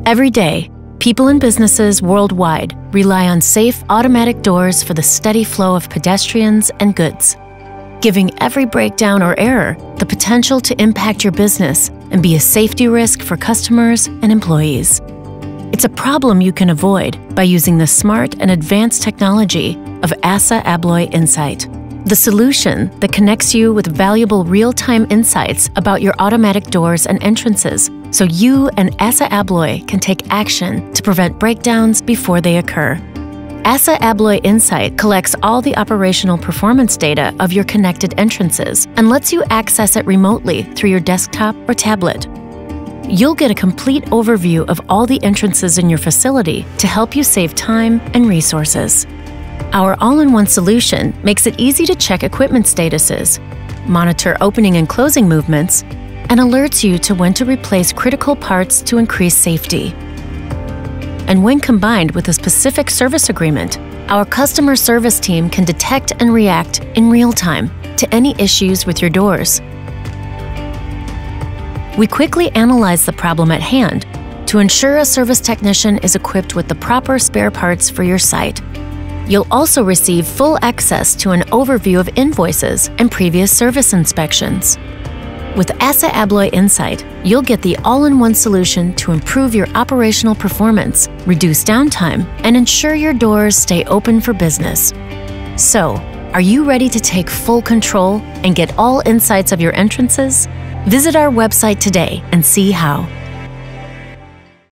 Every day, people and businesses worldwide rely on safe automatic doors for the steady flow of pedestrians and goods, giving every breakdown or error the potential to impact your business and be a safety risk for customers and employees. It's a problem you can avoid by using the smart and advanced technology of ASSA ABLOY Insight, the solution that connects you with valuable real-time insights about your automatic doors and entrances, so you and ASSA ABLOY can take action to prevent breakdowns before they occur. ASSA ABLOY Insight collects all the operational performance data of your connected entrances and lets you access it remotely through your desktop or tablet. You'll get a complete overview of all the entrances in your facility to help you save time and resources. Our all-in-one solution makes it easy to check equipment statuses, monitor opening and closing movements, and alerts you to when to replace critical parts to increase safety. And when combined with a specific service agreement, our customer service team can detect and react in real time to any issues with your doors. We quickly analyze the problem at hand to ensure a service technician is equipped with the proper spare parts for your site. You'll also receive full access to an overview of invoices and previous service inspections. With ASSA ABLOY Insight, you'll get the all-in-one solution to improve your operational performance, reduce downtime, and ensure your doors stay open for business. So, are you ready to take full control and get all insights of your entrances? Visit our website today and see how.